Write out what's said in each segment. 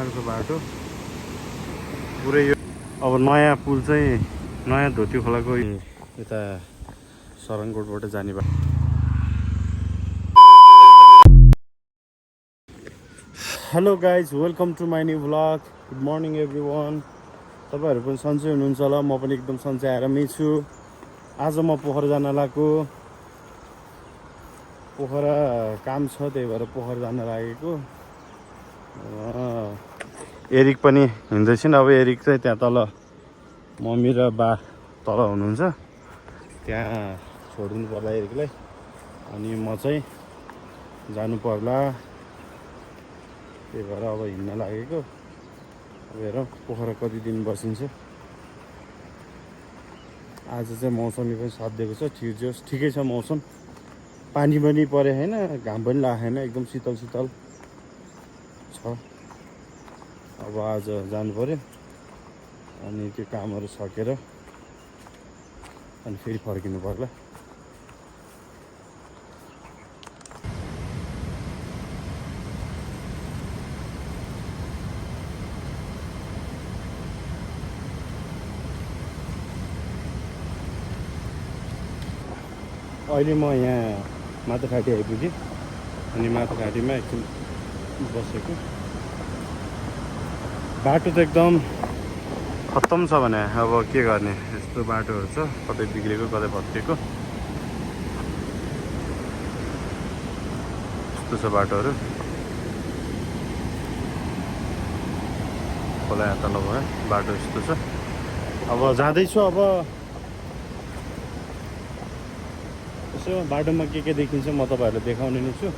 बाटो पुरै यो अब नयाँ पुल चाहिँ नयाँ धोती खोलाको यता सरनकोटबाट जाने बाटो। Hello guys, welcome to my new vlog. Good morning everyone. तपाईँहरू पनि सन्चै हुनुहुन्छ होला, म पनि एकदम सन्चै आरामै छु। आज म पोखरा जान लागेको, पोखरा काम छ त्यही भएर पोखरा जान लागेको। एरिक पनि हिँड्दैछन्। अब एरिक चाहिँ त्यहाँ तल मम्मी र बा तल हुनुहुन्छ, त्यहाँ छोडिदिनु पर्ला एरिकलाई, अनि म चाहिँ जानु पर्ला। त्यही भएर अब हिँड्न लागेको। अब हेरौँ पोखरा कति दिन बसिन्छ। आज चाहिँ मौसमी पनि साथ दिएको छ, ठिकै छ मौसम। पानी पनि परे होइन, घाम पनि लागेको छैन, एकदम शीतल शीतल छ। अब आज जानु पर्यो, अनि त्यो कामहरू सकेर अनि फेरि फर्किनु पर्ला। अहिले म यहाँ माथाघाटी आइपुगेँ, अनि माथाघाटीमा एकछिन बसेको। बाटो त एकदम खत्तम छ भने अब के गर्ने, यस्तो बाटोहरू छ, कतै बिग्रेको कतै भत्केको यस्तो छ बाटोहरू। खोला यहाँ तल भयो, बाटो यस्तो छ। अब जाँदैछु। अब यसो बाटोमा के देखिन्छ म तपाईँहरूलाई देखाउने नै छु।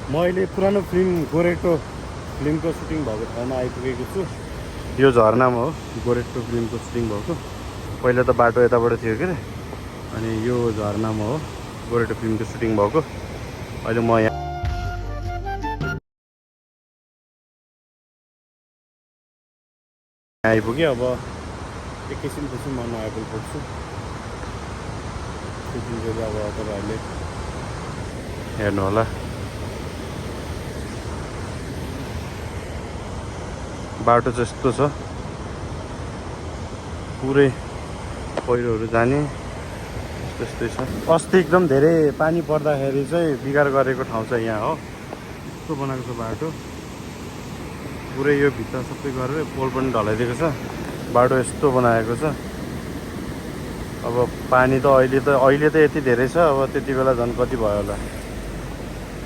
म अहिले पुरानो फिल्म गोरेटो फिल्मको सुटिङ भएको ठाउँमा आइपुगेको छु। यो झरनामा हो गोरेटो फिल्मको सुटिङ भएको। पहिला त बाटो यताबाट थियो के अरे, अनि यो झरनामा हो गोरेटो फिल्मको सुटिङ भएको। अहिले म यहाँ आइपुगेँ। अब एकैछिनपछि म नयाँ पुल पुग्छु। त्यो दिन चाहिँ अब तपाईँहरूले हेर्नु होला। बाटो चाहिँ यस्तो छ, पुरै पहिरोहरू जाने त्यस्तै छ। अस्ति एकदम धेरै पानी पर्दाखेरि चाहिँ बिगार गरेको ठाउँ चाहिँ यहाँ हो। यस्तो बनाएको छ बाटो, पुरै यो भित्र सबै गरेर पोल पनि ढलाइदिएको छ। बाटो यस्तो बनाएको छ। अब पानी त अहिले त यति धेरै छ, अब त्यति बेला झन् कति भयो होला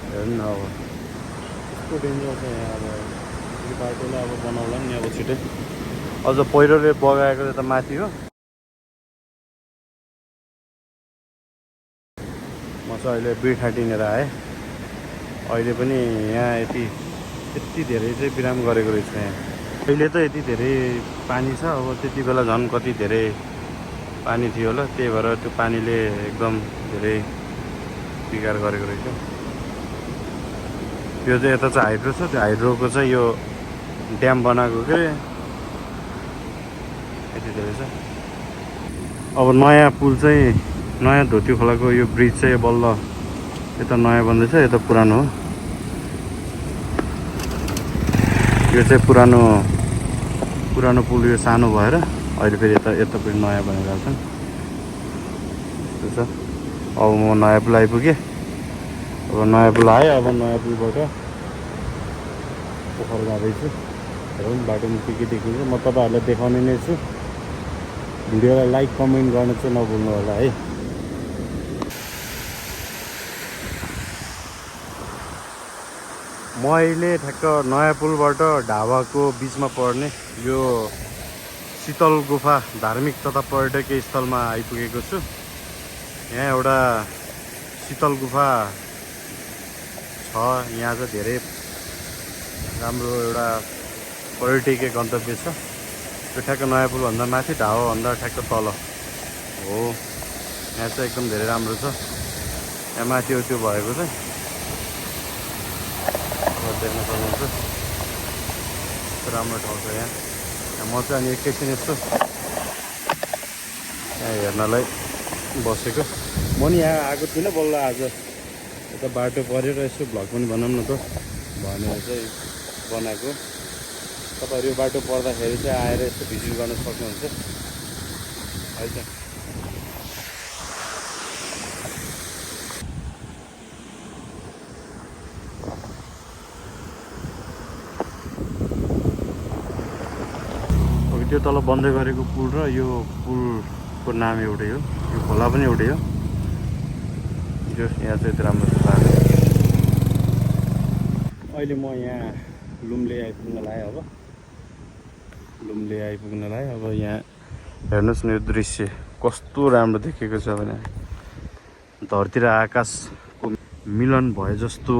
हेर्नु न। अब यस्तो डेन्जर छ यहाँ। अब यो बाटोलाई अब बनाउला नि अब छिटै। अझ पहिरोले बगाएको त माथि हो। म चाहिँ अहिले बिठाटिनेर आएँ। अहिले पनि यहाँ यति धेरै चाहिँ बिराम गरेको रहेछ यहाँ। अहिले त यति धेरै पानी छ, अब त्यति बेला झन् कति धेरै पानी थियो होला, त्यही भएर त्यो पानीले एकदम धेरै बिगार गरेको रहेछ। यो चाहिँ यता चाहिँ हाइड्रो छ, त्यो हाइड्रोको चाहिँ यो ड्याम बनाएको के यति धेरै छ। अब नयाँ पुल चाहिँ नयाँ धोती खोलाको यो ब्रिज चाहिँ बल्ल यता नयाँ बन्दैछ, यता पुरानो हो। यो चाहिँ पुरानो पुल, यो सानो भएर अहिले फेरि यता पनि नयाँ बनिरहेको छ। त्यो छ। अब म नयाँ पुल आइपुगेँ। अब नयाँ पुल आएँ। अब नयाँ पुलबाट पोखरा जाँदैछु। हेरौँ बाटोमा के देखिन्छ, म तपाईँहरूलाई देखाउने नै छु। भिडियोलाई लाइक कमेन्ट गर्न चाहिँ नभुल्नु होला है। म अहिले ठ्याक्क नयाँ पुलबाट ढाबाको बिचमा पर्ने यो शीतल गुफा धार्मिक तथा पर्यटकीय स्थलमा आइपुगेको छु। यहाँ एउटा शीतल गुफा छ। यहाँ चाहिँ धेरै राम्रो एउटा पर्यटकीय गन्तव्य छ। त्यो ठ्याक्क नयाँ पुलभन्दा माथि, ढाबाभन्दा ठ्याक्क तल हो। यहाँ चाहिँ एकदम धेरै राम्रो छ। यहाँ माथि त्यो भएको चाहिँ देख्न सक्नुहुन्छ, राम्रो ठाउँ छ यहाँ। म चाहिँ अनि एकैछिन यस्तो यहाँ हेर्नलाई बसेको। म नि यहाँ आएको थिइनँ, बल्ल आज यता बाटो पऱ्यो र यसो भ्लग पनि बनाऊँ न त भनेर चाहिँ बनाएको। तपाईँहरू यो बाटो पर्दाखेरि चाहिँ आएर यसो भिजिट गर्न सक्नुहुन्छ है त। त्यो तल बन्दै गरेको पुल र यो पुलको नाम एउटै हो, यो खोला पनि एउटै हो। जो यहाँ चाहिँ यति राम्रो छ बाटो। अहिले म यहाँ लुम्ले आइपुग्न लाग्यो। अब लुम्ले आइपुग्न लाग्यो। अब यहाँ हेर्नुहोस् न, यो दृश्य कस्तो राम्रो देखेको छ भने धरती र आकाशको मिलन भए जस्तो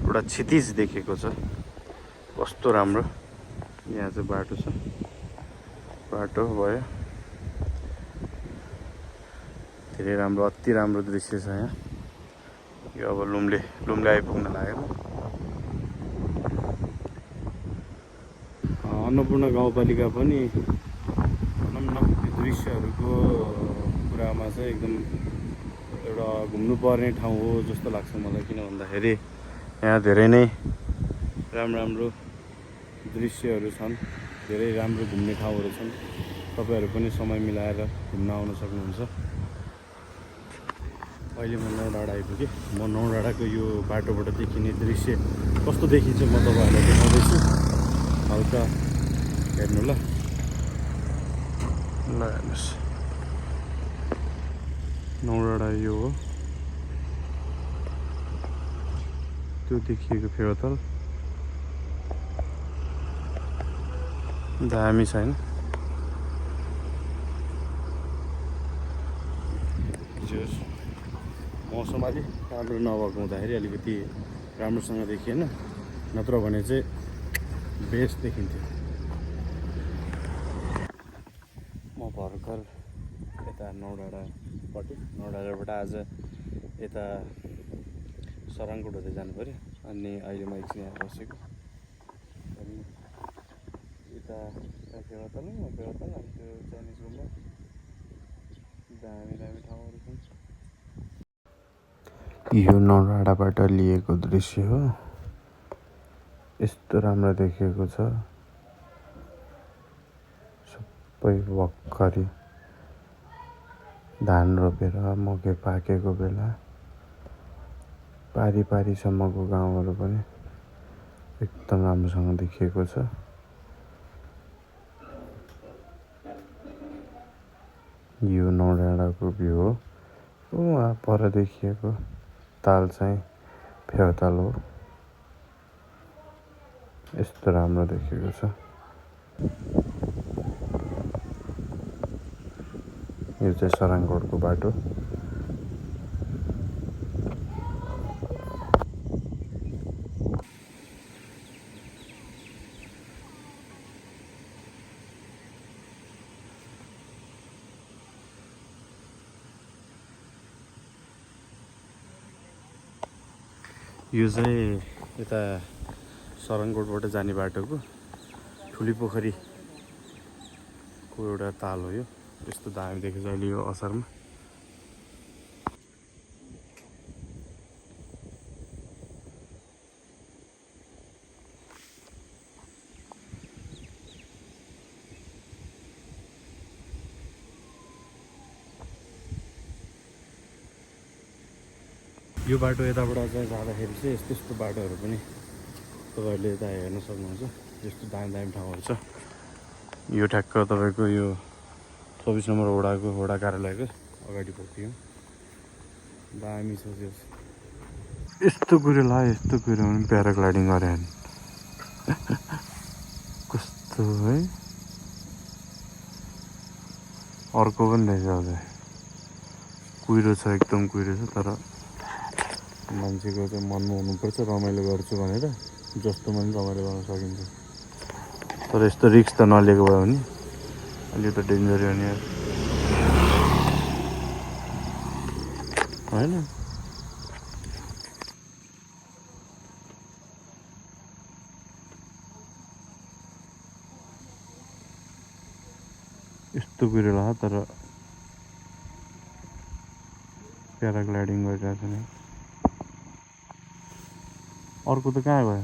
एउटा क्षितिज देखेको छ। कस्तो राम्रो। यहाँ चाहिँ बाटो छ, बाटो भयो। धेरै राम्रो, अति राम्रो दृश्य छ यहाँ। यो अब लुम्ले आइपुग्न लाग्यो। अन्नपूर्ण गाउँपालिका पनि भनौँ न यो दृश्यहरूको कुरामा चाहिँ एकदम एउटा घुम्नुपर्ने ठाउँ हो जस्तो लाग्छ मलाई। किन भन्दाखेरि यहाँ धेरै नै राम्रो दृश्यहरू छन्, धेरै राम्रो घुम्ने ठाउँहरू छन्। तपाईँहरू पनि समय मिलाएर घुम्न आउन सक्नुहुन्छ। अहिले म नौडाँडा आइपुगेँ। म नौडाँडाको यो बाटोबाट देखिने दृश्य कस्तो देखिन्छ म तपाईँहरूलाई देखाउँदैछु। हल्का हेर्नु ल। हेर्नुहोस्, नौडाँडा यो हो। त्यो देखिएको फेवाताल दामी छैन। मौसम अलिक राम्रो नभएको हुँदाखेरि अलिकति राम्रोसँग देखिएन, नत्र भने चाहिँ बेस्ट देखिन्थ्यो। म भर्खर यता नौडाँडाबाट आज यता सराङकोट हुँदै जानु पऱ्यो। अनि अहिले म एकछिन यहाँ बसेको। अनि यता फेवाताल अनि त्यो चाइनिज गुम्बा, दामी ठाउँहरू छन्। यो नौडाँडाबाट लिएको दृश्य हो। यस्तो राम्रो देखिएको छ। सबै भर्खरै धान रोपेर मकै पाकेको बेला पारीसम्मको गाउँहरू पनि एकदम राम्रोसँग देखिएको छ। यो नौडाँडाको भ्यू हो। वहाँ पर देखिएको ताल चाहिँ फेवाताल हो। यस्तो राम्रो देखिएको छ। यो चाहिँ सराङकोटको बाटो। यो चाहिँ यता सराङकोटबाट जाने बाटोको ठुली पोखरीको एउटा ताल हो। यो यस्तो दामी देखेको छ अहिले यो असारमा। यो बाटो यताबाट चाहिँ जाँदाखेरि चाहिँ यस्तो बाटोहरू पनि तपाईँहरूले यता हेर्न सक्नुहुन्छ। यस्तो दामी ठाउँहरू छ। यो ठ्याक्क तपाईँको यो 24 नम्बर वडा कार्यालयको अगाडि पुग्थ्यो। दामी छ त्यो। यस्तो कुरो भने प्याराग्लाइडिङ गरे कस्तो है। अर्को पनि रहेछ कुहिरो छ, एकदम कुहिरो छ। तर मान्छेको चाहिँ मनमा हुनुपर्छ रमाइलो गर्छु भनेर, जस्तोमा पनि रमाइलो गर्न सकिन्छ। तर यस्तो रिस्क त नलिएको भयो भने अलि त डेन्जर हो नि होइन। यस्तो कुरो तर प्याराग्लाइडिङ गरिरहेको छ नि अर्को त कहाँ गयो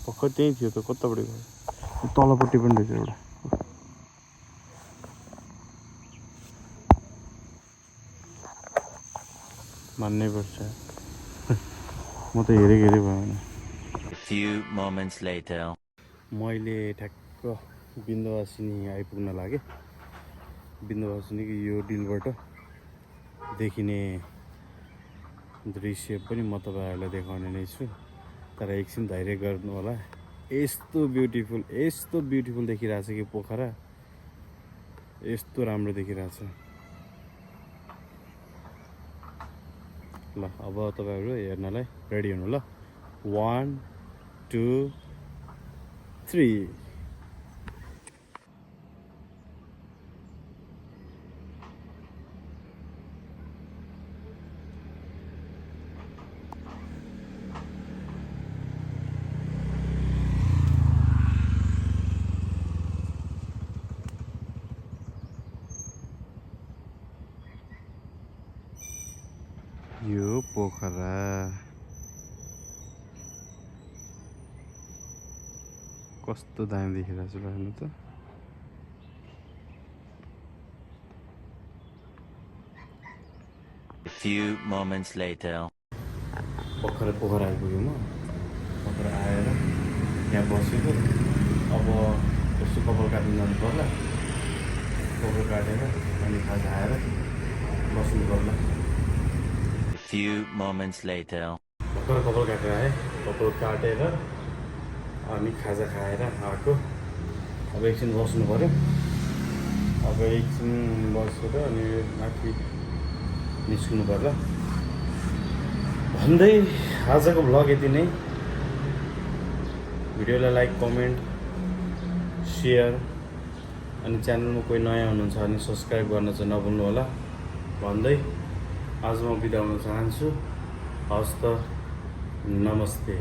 भर्खर त्यही थियो त कतापट्टि गयो तलपट्टि पनि रहेछ एउटा मान्नै पर्छ म त हेरेको भएन Few moments later. मैले ठ्याक्क बिन्दुवासिनी आइपुग्न लागेँ बिन्दुवासिनीको यो डिलबाट देखिने दृश्य पनि म तपाईँहरूलाई देखाउने नै छु तर एकछिन धैर्य गर्नु होला यस्तो ब्युटिफुल देखिरहेछ कि पोखरा यस्तो राम्रो देखिरहेछ ल अब तपाईँहरू हेर्नलाई रेडी हुनु ल 1 2 3 यो पोखरा कस्तो दामी देखिरहेछ हेर्नु त Few moments later. पोखरा आइपुग्यो म पोखरा आएर यहाँ बसेको अब यसो कपाल काट्नु जानु पर्ला कपाल काटेर अनि खाजा खाएर बस्नु पर्ला Few moments later. भर्खर कपाल काटेर आएँ कपाल काटेर अनि खाजा खाएर आएको अब एकछिन बस्नु पऱ्यो अब एकछिन बसेर अनि माथि निस्किनु पर्ला भन्दै आजको भ्लग यति नै भिडियोलाई लाइक कमेन्ट सेयर अनि च्यानलमा कोही नयाँ हुनुहुन्छ भने सब्सक्राइब गर्न चाहिँ नभुल्नु होला भन्दै आज म बिदा हुन चाहन्छु हस्त नमस्ते